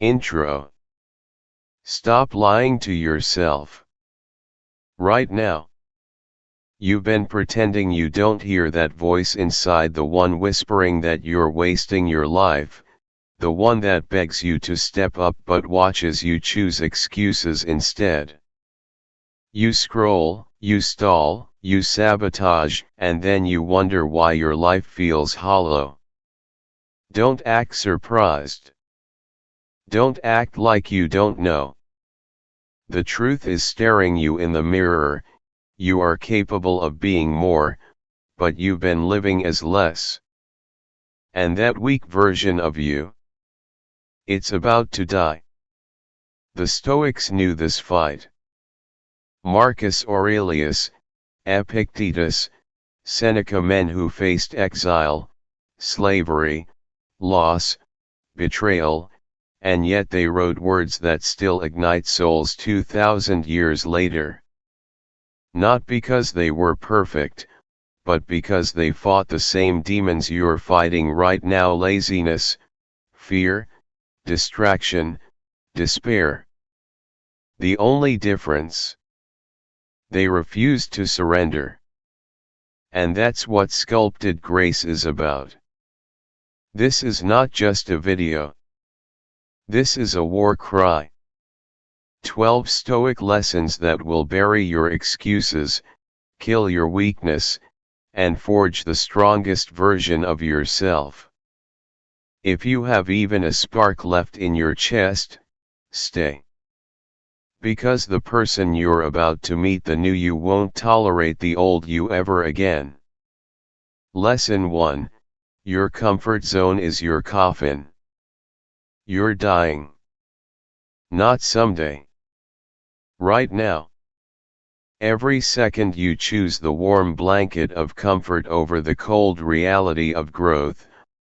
Intro. Stop lying to yourself. Right now. You've been pretending you don't hear that voice inside, the one whispering that you're wasting your life, the one that begs you to step up but watches you choose excuses instead. You scroll, you stall, you sabotage, and then you wonder why your life feels hollow. Don't act surprised. Don't act like you don't know. The truth is staring you in the mirror. You are capable of being more, but you've been living as less. And that weak version of you, it's about to die. The Stoics knew this fight. Marcus Aurelius, Epictetus, Seneca, men who faced exile, slavery, loss, betrayal, and yet they wrote words that still ignite souls 2,000 years later. Not because they were perfect, but because they fought the same demons you're fighting right now: laziness, fear, distraction, despair. The only difference? They refused to surrender. And that's what Sculpted Grace is about. This is not just a video. This is a war cry. 12 Stoic lessons that will bury your excuses, kill your weakness, and forge the strongest version of yourself. If you have even a spark left in your chest, stay. Because the person you're about to meet, the new you, won't tolerate the old you ever again. Lesson 1: your comfort zone is your coffin. You're dying. Not someday. Right now. Every second you choose the warm blanket of comfort over the cold reality of growth,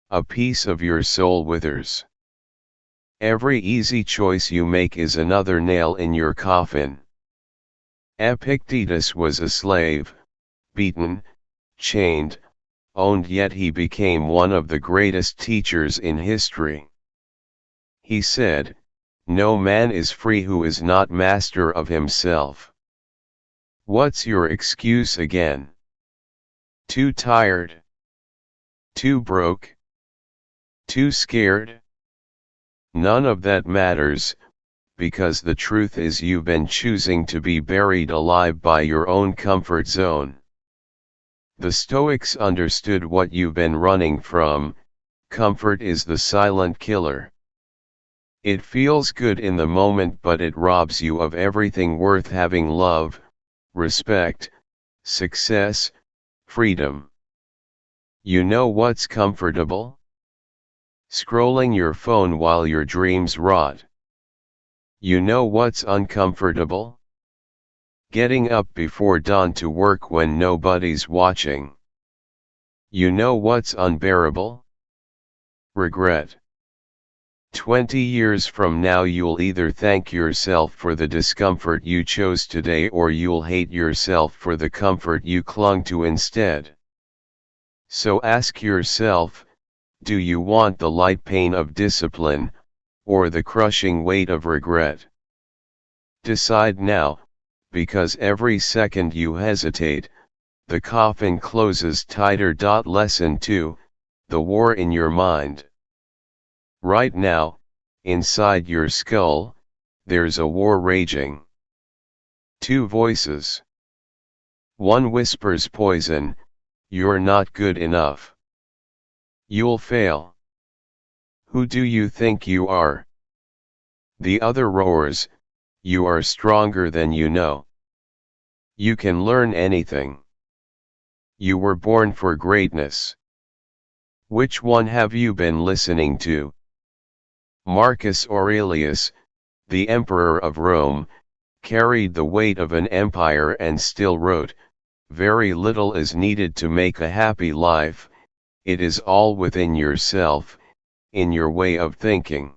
a piece of your soul withers. Every easy choice you make is another nail in your coffin. Epictetus was a slave, beaten, chained, owned, yet he became one of the greatest teachers in history. He said, "No man is free who is not master of himself." What's your excuse again? Too tired? Too broke? Too scared? None of that matters, because the truth is you've been choosing to be buried alive by your own comfort zone. The Stoics understood what you've been running from. Comfort is the silent killer. It feels good in the moment, but it robs you of everything worth having: love, respect, success, freedom. You know what's comfortable? Scrolling your phone while your dreams rot. You know what's uncomfortable? Getting up before dawn to work when nobody's watching. You know what's unbearable? Regret. 20 years from now you'll either thank yourself for the discomfort you chose today, or you'll hate yourself for the comfort you clung to instead. So ask yourself, do you want the light pain of discipline, or the crushing weight of regret? Decide now, because every second you hesitate, the coffin closes tighter. Lesson 2: the war in your mind. Right now, inside your skull, there's a war raging. Two voices. One whispers poison: you're not good enough. You'll fail. Who do you think you are? The other roars: you are stronger than you know. You can learn anything. You were born for greatness. Which one have you been listening to? Marcus Aurelius, the emperor of Rome, carried the weight of an empire and still wrote, "Very little is needed to make a happy life, it is all within yourself, in your way of thinking."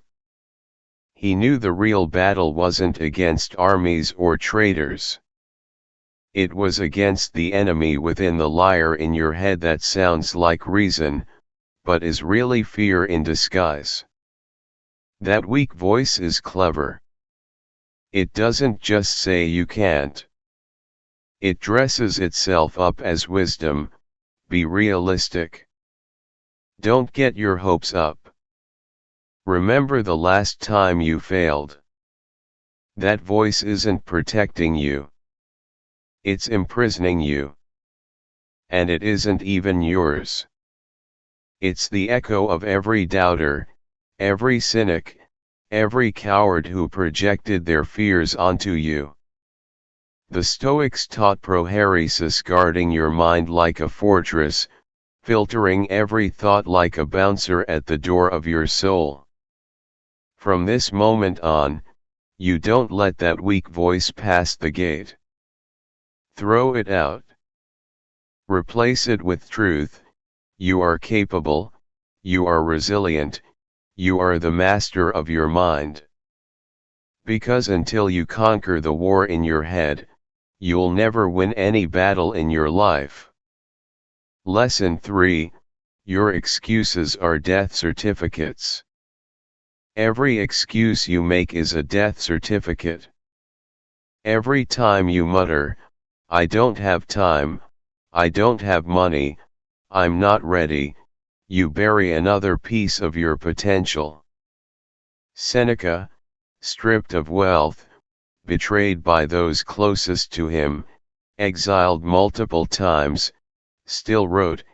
He knew the real battle wasn't against armies or traitors. It was against the enemy within, the liar in your head that sounds like reason, but is really fear in disguise. That weak voice is clever. It doesn't just say you can't. It dresses itself up as wisdom. Be realistic. Don't get your hopes up. Remember the last time you failed. That voice isn't protecting you. It's imprisoning you. And it isn't even yours. It's the echo of every doubter, every cynic, every coward who projected their fears onto you. The Stoics taught prohairesis, guarding your mind like a fortress, filtering every thought like a bouncer at the door of your soul. From this moment on, you don't let that weak voice pass the gate. Throw it out. Replace it with truth. You are capable, you are resilient, you are the master of your mind. Because until you conquer the war in your head, you'll never win any battle in your life. Lesson 3: Your excuses are death certificates. Every excuse you make is a death certificate. Every time you mutter, "I don't have time, I don't have money, I'm not ready," you bury another piece of your potential. Seneca, stripped of wealth, betrayed by those closest to him, exiled multiple times, still wrote,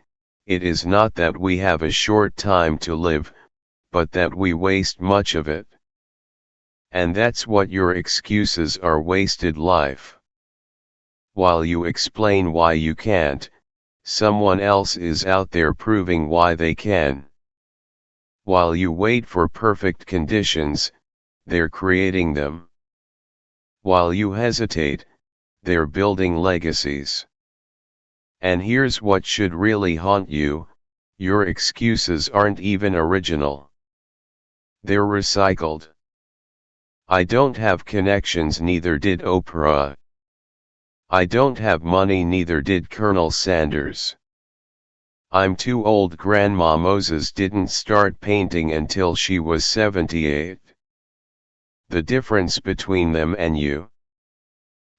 "It is not that we have a short time to live, but that we waste much of it." And that's what your excuses are: wasted life. While you explain why you can't, someone else is out there proving why they can. While you wait for perfect conditions, they're creating them. While you hesitate, they're building legacies. And here's what should really haunt you: your excuses aren't even original. They're recycled. I don't have connections, neither did Oprah. I don't have money, neither did Colonel Sanders. I'm too old, Grandma Moses didn't start painting until she was 78. The difference between them and you: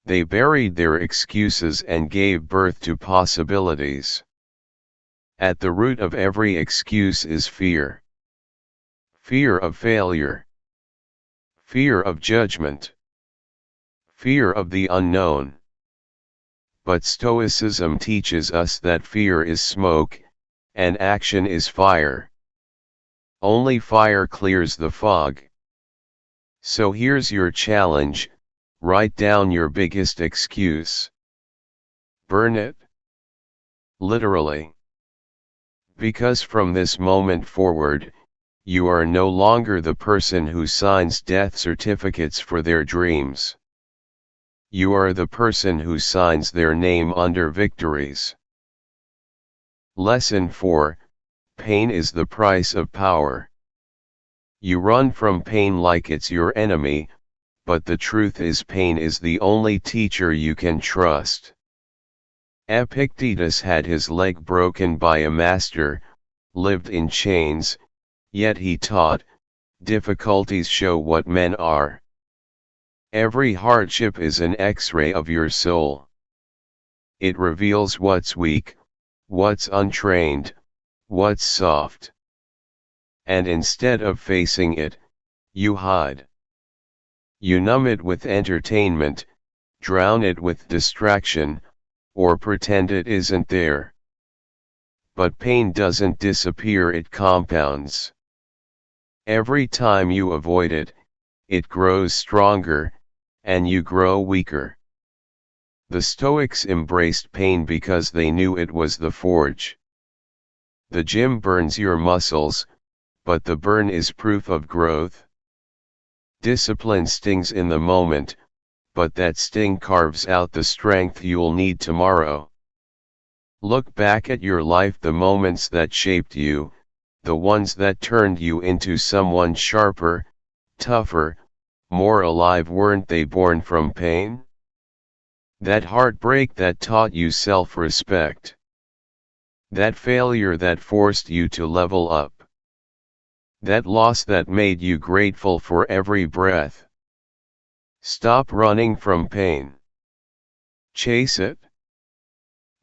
they buried their excuses and gave birth to possibilities. At the root of every excuse is fear. Fear of failure. Fear of judgment. Fear of the unknown. But Stoicism teaches us that fear is smoke, and action is fire. Only fire clears the fog. So here's your challenge: write down your biggest excuse. Burn it. Literally. Because from this moment forward, you are no longer the person who signs death certificates for their dreams. You are the person who signs their name under victories. Lesson 4: Pain is the price of power. You run from pain like it's your enemy, but the truth is pain is the only teacher you can trust. Epictetus had his leg broken by a master, lived in chains, yet he taught, difficulties show what men are. Every hardship is an X-ray of your soul. It reveals what's weak, what's untrained, what's soft. And instead of facing it, you hide. You numb it with entertainment, drown it with distraction, or pretend it isn't there. But pain doesn't disappear, it compounds. Every time you avoid it, it grows stronger, and you grow weaker. The Stoics embraced pain because they knew it was the forge. The gym burns your muscles, but the burn is proof of growth. Discipline stings in the moment, but that sting carves out the strength you'll need tomorrow. Look back at your life, the moments that shaped you, the ones that turned you into someone sharper, tougher, more alive. Weren't they born from pain? That heartbreak that taught you self-respect. That failure that forced you to level up. That loss that made you grateful for every breath. Stop running from pain. Chase it.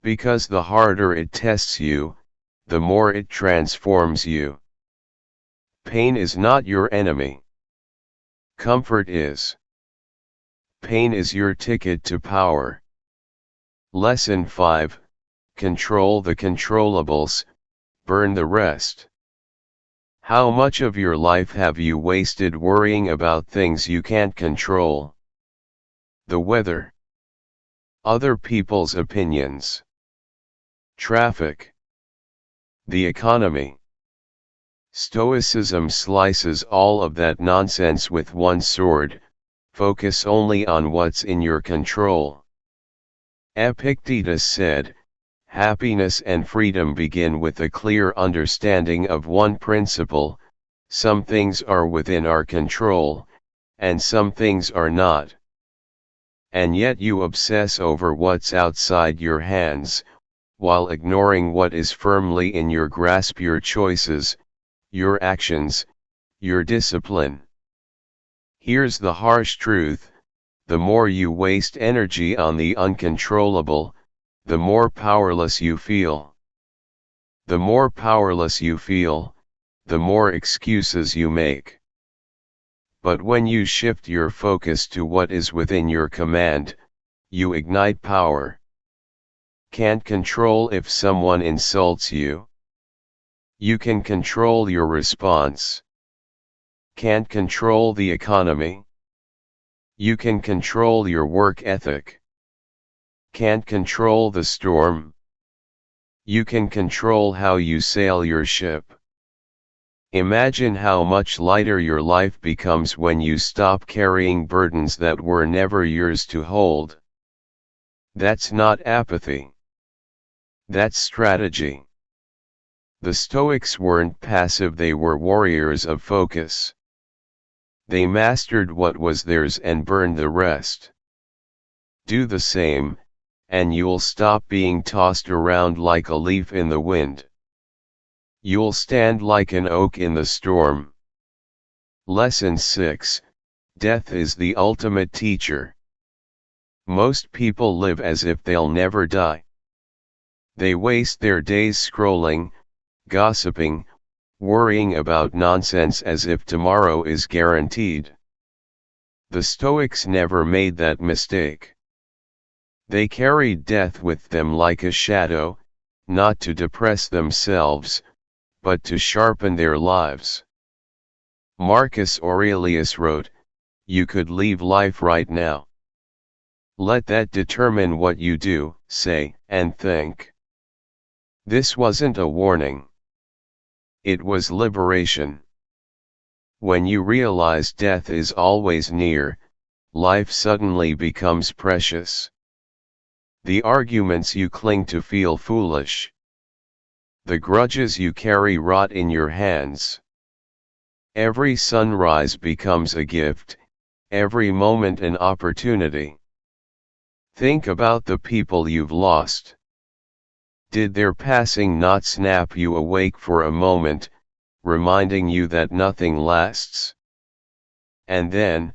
Because the harder it tests you, the more it transforms you. Pain is not your enemy. Comfort is. Pain is your ticket to power. Lesson 5, Control the controllables, burn the rest. How much of your life have you wasted worrying about things you can't control? The weather. Other people's opinions. Traffic. The economy. Stoicism slices all of that nonsense with one sword. Focus only on what's in your control. Epictetus said, happiness and freedom begin with a clear understanding of one principle: some things are within our control, and some things are not. And yet you obsess over what's outside your hands, while ignoring what is firmly in your grasp: your choices, your actions, your discipline. Here's the harsh truth: the more you waste energy on the uncontrollable, the more powerless you feel. The more powerless you feel, the more excuses you make. But when you shift your focus to what is within your command, you ignite power. Can't control if someone insults you? You can control your response. Can't control the economy? You can control your work ethic. Can't control the storm? You can control how you sail your ship. Imagine how much lighter your life becomes when you stop carrying burdens that were never yours to hold. That's not apathy. That's strategy. The Stoics weren't passive, they were warriors of focus. They mastered what was theirs and burned the rest. Do the same, and you'll stop being tossed around like a leaf in the wind. You'll stand like an oak in the storm. Lesson 6, Death is the ultimate teacher. Most people live as if they'll never die. They waste their days scrolling, gossiping, worrying about nonsense as if tomorrow is guaranteed. The Stoics never made that mistake. They carried death with them like a shadow, not to depress themselves, but to sharpen their lives. Marcus Aurelius wrote, "You could leave life right now. Let that determine what you do, say, and think." This wasn't a warning. It was liberation. When you realize death is always near, life suddenly becomes precious. The arguments you cling to feel foolish. The grudges you carry rot in your hands. Every sunrise becomes a gift, every moment an opportunity. Think about the people you've lost. Did their passing not snap you awake for a moment, reminding you that nothing lasts? And then,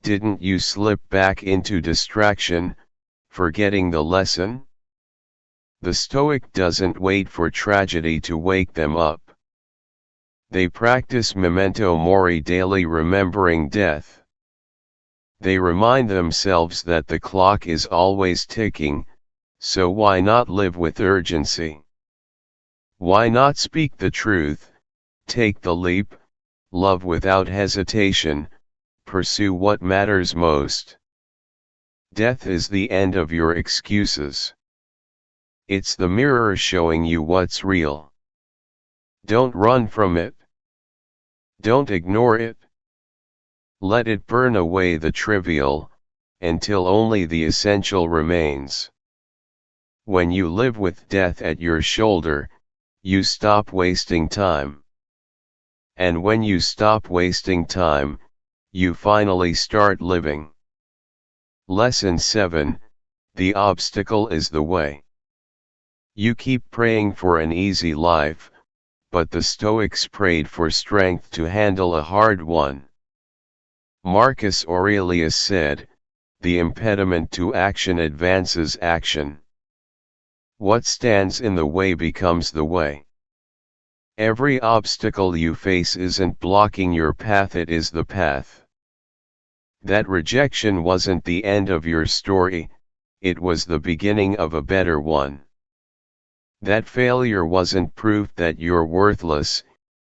didn't you slip back into distraction, forgetting the lesson? The Stoic doesn't wait for tragedy to wake them up. They practice memento mori daily, remembering death. They remind themselves that the clock is always ticking, so why not live with urgency? Why not speak the truth, take the leap, love without hesitation, pursue what matters most? Death is the end of your excuses. It's the mirror showing you what's real. Don't run from it. Don't ignore it. Let it burn away the trivial, until only the essential remains. When you live with death at your shoulder, you stop wasting time. And when you stop wasting time, you finally start living. Lesson 7, The obstacle is the way. You keep praying for an easy life, but the Stoics prayed for strength to handle a hard one. Marcus Aurelius said, "The impediment to action advances action. What stands in the way becomes the way." Every obstacle you face isn't blocking your path, it is the path. That rejection wasn't the end of your story, it was the beginning of a better one. That failure wasn't proof that you're worthless,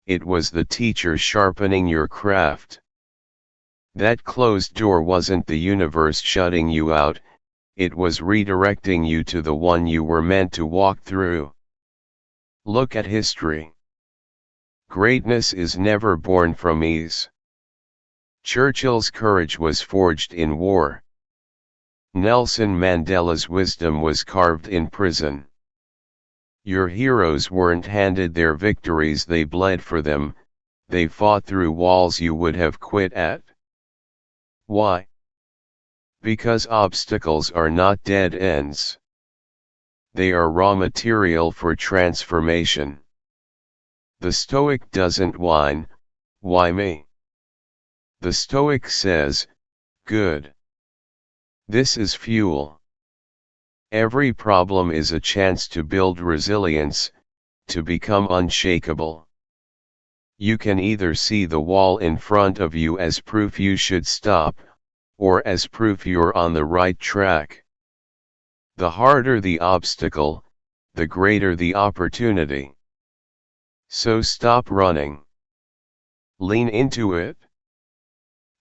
it was the teacher sharpening your craft. That closed door wasn't the universe shutting you out, it was redirecting you to the one you were meant to walk through. Look at history. Greatness is never born from ease. Churchill's courage was forged in war. Nelson Mandela's wisdom was carved in prison. Your heroes weren't handed their victories, they bled for them, they fought through walls you would have quit at. Why? Because obstacles are not dead ends. They are raw material for transformation. The Stoic doesn't whine, "Why me?" The Stoic says, "Good. This is fuel." Every problem is a chance to build resilience, to become unshakable. You can either see the wall in front of you as proof you should stop, or as proof you're on the right track. The harder the obstacle, the greater the opportunity. So stop running. Lean into it.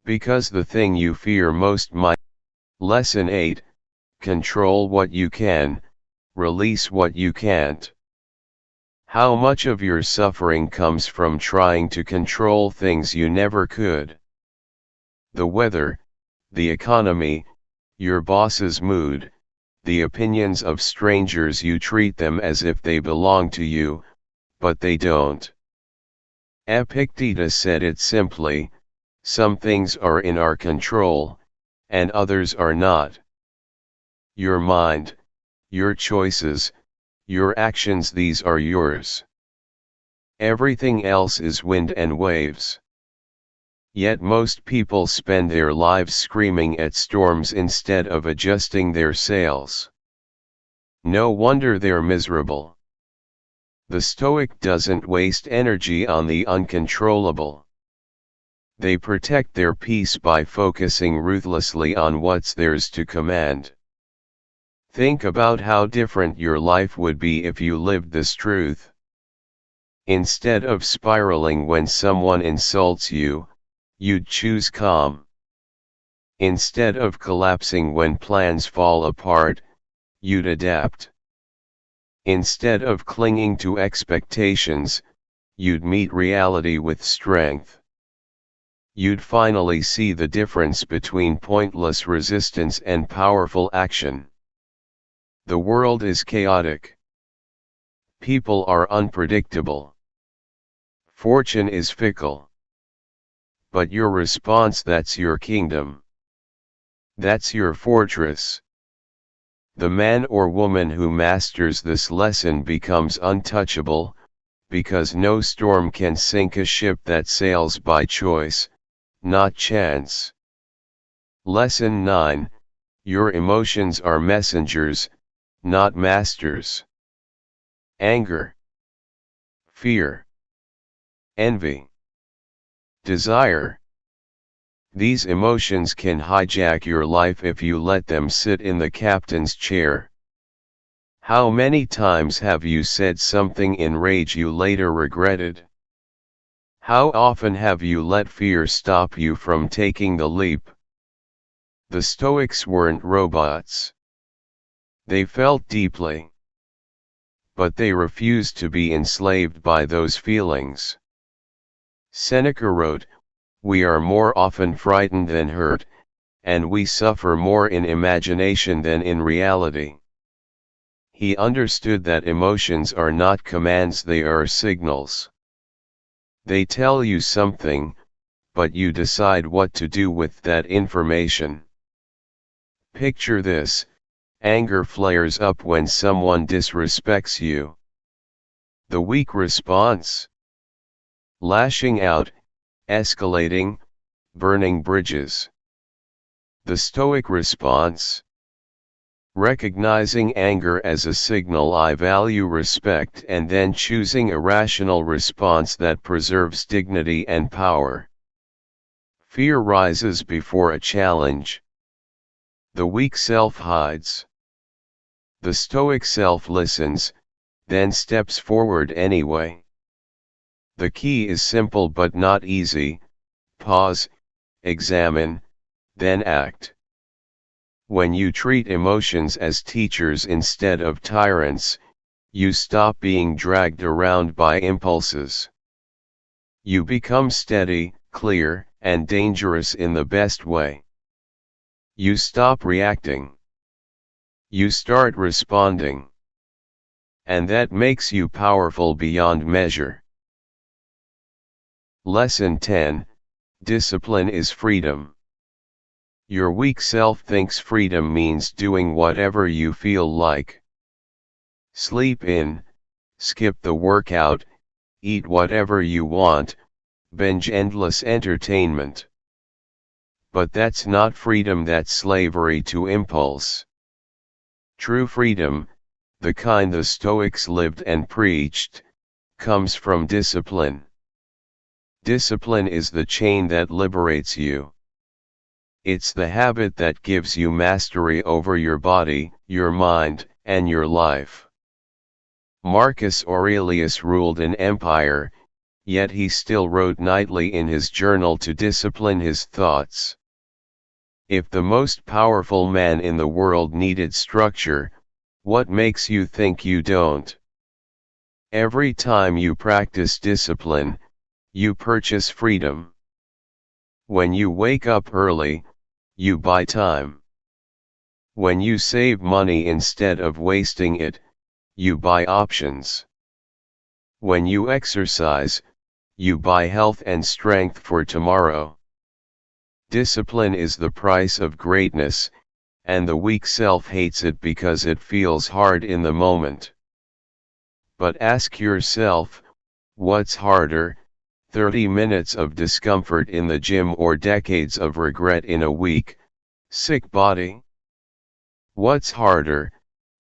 Because the thing you fear most might. Lesson 8, control what you can, release what you can't. How much of your suffering comes from trying to control things you never could? The weather, the economy, your boss's mood, the opinions of strangers. You treat them as if they belong to you, but they don't. Epictetus said it simply, some things are in our control, and others are not. Your mind, your choices, your actions, these are yours. Everything else is wind and waves. Yet most people spend their lives screaming at storms instead of adjusting their sails. No wonder they're miserable. The Stoic doesn't waste energy on the uncontrollable. They protect their peace by focusing ruthlessly on what's theirs to command. Think about how different your life would be if you lived this truth. Instead of spiraling when someone insults you, you'd choose calm. Instead of collapsing when plans fall apart, you'd adapt. Instead of clinging to expectations, you'd meet reality with strength. You'd finally see the difference between pointless resistance and powerful action. The world is chaotic. People are unpredictable. Fortune is fickle. But your response, that's your kingdom. That's your fortress. The man or woman who masters this lesson becomes untouchable, because no storm can sink a ship that sails by choice, not chance. Lesson 9, your emotions are messengers, not masters. Anger, fear, envy, desire. These emotions can hijack your life if you let them sit in the captain's chair. How many times have you said something in rage you later regretted? How often have you let fear stop you from taking the leap? The Stoics weren't robots. They felt deeply. But they refused to be enslaved by those feelings. Seneca wrote, "We are more often frightened than hurt, and we suffer more in imagination than in reality." He understood that emotions are not commands, they are signals. They tell you something, but you decide what to do with that information. Picture this: anger flares up when someone disrespects you. The weak response? lashing out, escalating, burning bridges. The Stoic response: recognizing anger as a signal I value respect, and then choosing a rational response that preserves dignity and power. Fear rises before a challenge. The weak self hides. The Stoic self listens, then steps forward anyway. The key is simple but not easy: pause, examine, then act. When you treat emotions as teachers instead of tyrants, you stop being dragged around by impulses. You become steady, clear, and dangerous in the best way. You stop reacting. You start responding. And that makes you powerful beyond measure. Lesson 10: Discipline is freedom. Your weak self thinks freedom means doing whatever you feel like. Sleep in, skip the workout, eat whatever you want, binge endless entertainment. But that's not freedom, that's slavery to impulse. True freedom, the kind the Stoics lived and preached, comes from discipline. Discipline is the chain that liberates you. It's the habit that gives you mastery over your body, your mind, and your life. Marcus Aurelius ruled an empire, yet he still wrote nightly in his journal to discipline his thoughts. If the most powerful man in the world needed structure, what makes you think you don't? Every time you practice discipline, you purchase freedom. When you wake up early, you buy time. When you save money instead of wasting it, you buy options. When you exercise, you buy health and strength for tomorrow. Discipline is the price of greatness, and the weak self hates it because it feels hard in the moment. But ask yourself, what's harder, 30 minutes of discomfort in the gym or decades of regret in a weak, sick body? What's harder,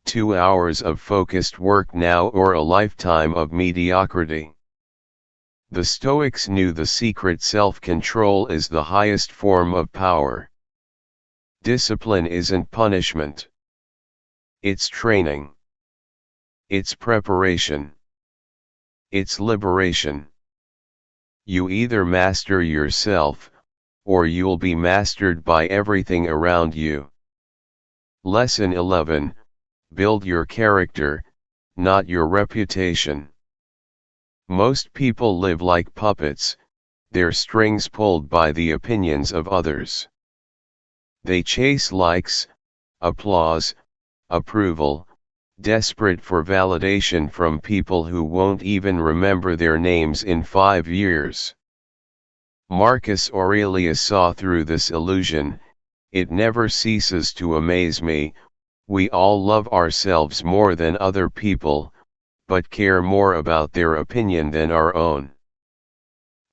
2 hours of focused work now or a lifetime of mediocrity? The Stoics knew the secret: self-control is the highest form of power. Discipline isn't punishment. It's training. It's preparation. It's liberation. You either master yourself, or you'll be mastered by everything around you. Lesson 11: Build your character, not your reputation. Most people live like puppets, their strings pulled by the opinions of others. They chase likes, applause, approval, desperate for validation from people who won't even remember their names in 5 years. Marcus Aurelius saw through this illusion. It never ceases to amaze me: we all love ourselves more than other people, but care more about their opinion than our own.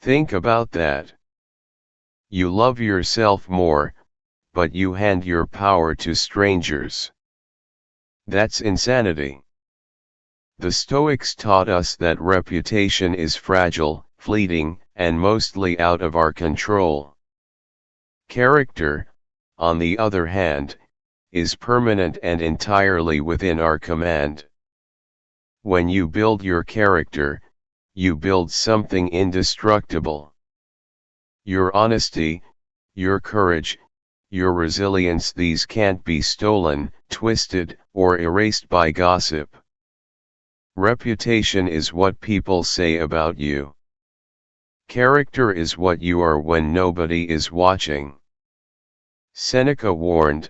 Think about that. You love yourself more, but you hand your power to strangers. That's insanity. The Stoics taught us that reputation is fragile, fleeting, and mostly out of our control. Character, on the other hand, is permanent and entirely within our command. When you build your character, you build something indestructible. Your honesty, your courage, your resilience, these can't be stolen, twisted, or erased by gossip. Reputation is what people say about you. Character is what you are when nobody is watching. Seneca warned,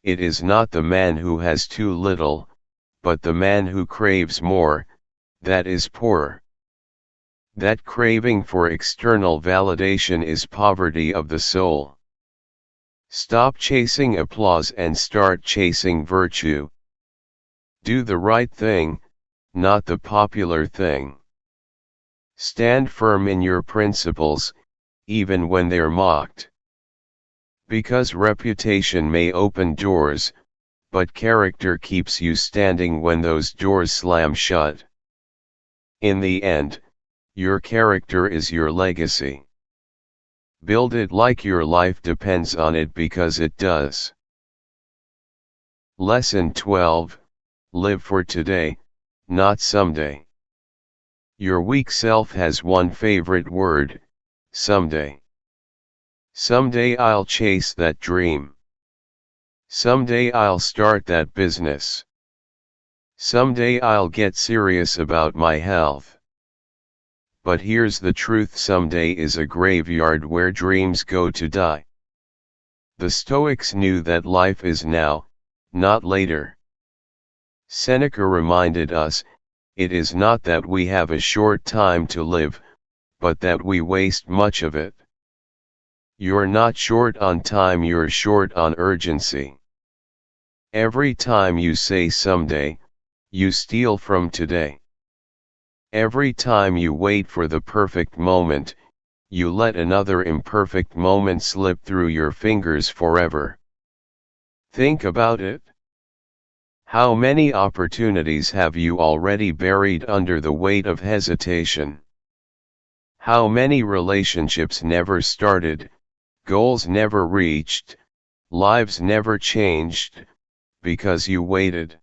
"It is not the man who has too little, but the man who craves more, that is poor." That craving for external validation is poverty of the soul. Stop chasing applause and start chasing virtue. Do the right thing, not the popular thing. Stand firm in your principles, even when they're mocked. Because reputation may open doors, but character keeps you standing when those doors slam shut. In the end, your character is your legacy. Build it like your life depends on it, because it does. Lesson 12, live for today, not someday. Your weak self has one favorite word: someday. Someday I'll chase that dream. Someday I'll start that business. Someday I'll get serious about my health. But here's the truth: someday is a graveyard where dreams go to die. The Stoics knew that life is now, not later. Seneca reminded us, it is not that we have a short time to live, but that we waste much of it. You're not short on time, you're short on urgency. Every time you say someday, you steal from today. Every time you wait for the perfect moment, you let another imperfect moment slip through your fingers forever. Think about it. How many opportunities have you already buried under the weight of hesitation? How many relationships never started, goals never reached, lives never changed, because you waited?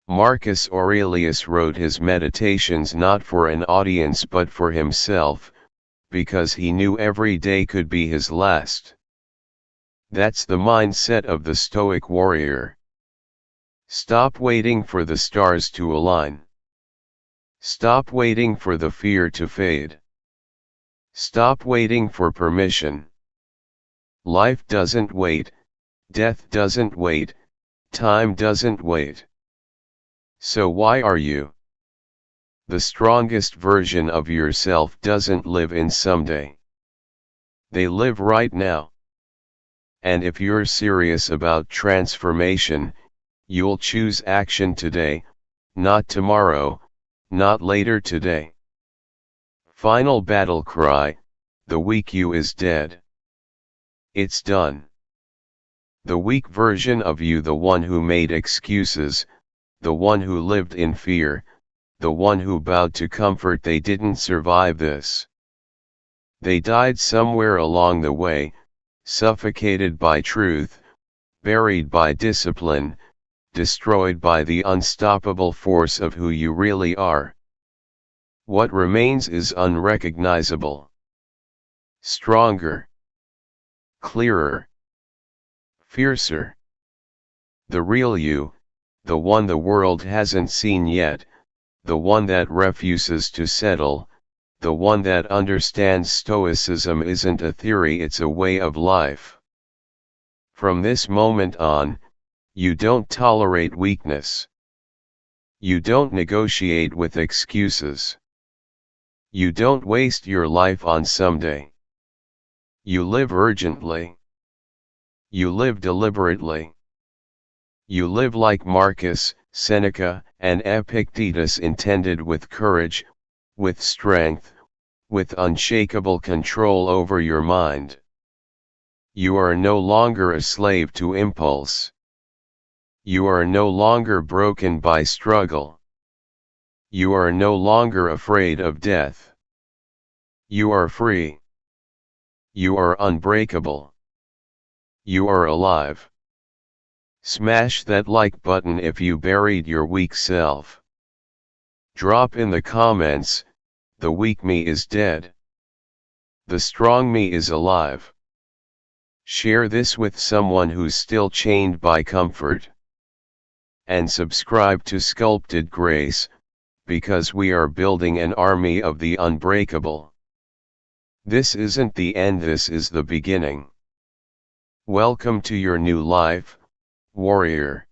Marcus Aurelius wrote his meditations not for an audience but for himself, because he knew every day could be his last. That's the mindset of the Stoic warrior. Stop waiting for the stars to align. Stop waiting for the fear to fade. Stop waiting for permission. Life doesn't wait, death doesn't wait, time doesn't wait. So why are you? The strongest version of yourself doesn't live in someday. They live right now. And if you're serious about transformation, you'll choose action today, not tomorrow, not later today. Final battle cry: the weak you is dead. It's done. The weak version of you, the one who made excuses, the one who lived in fear, the one who bowed to comfort, they didn't survive this. They died somewhere along the way, suffocated by truth, buried by discipline, destroyed by the unstoppable force of who you really are. What remains is unrecognizable. Stronger. Clearer. Fiercer. The real you, the one the world hasn't seen yet, the one that refuses to settle, the one that understands Stoicism isn't a theory, it's a way of life. From this moment on, you don't tolerate weakness. You don't negotiate with excuses. You don't waste your life on someday. You live urgently. You live deliberately. You live like Marcus, Seneca, and Epictetus intended, with courage, with strength, with unshakable control over your mind. You are no longer a slave to impulse. You are no longer broken by struggle. You are no longer afraid of death. You are free. You are unbreakable. You are alive. Smash that like button if you buried your weak self. Drop in the comments, the weak me is dead. The strong me is alive. Share this with someone who's still chained by comfort. And subscribe to Sculpted Grace, because we are building an army of the unbreakable. This isn't the end, this is the beginning. Welcome to your new life, warrior.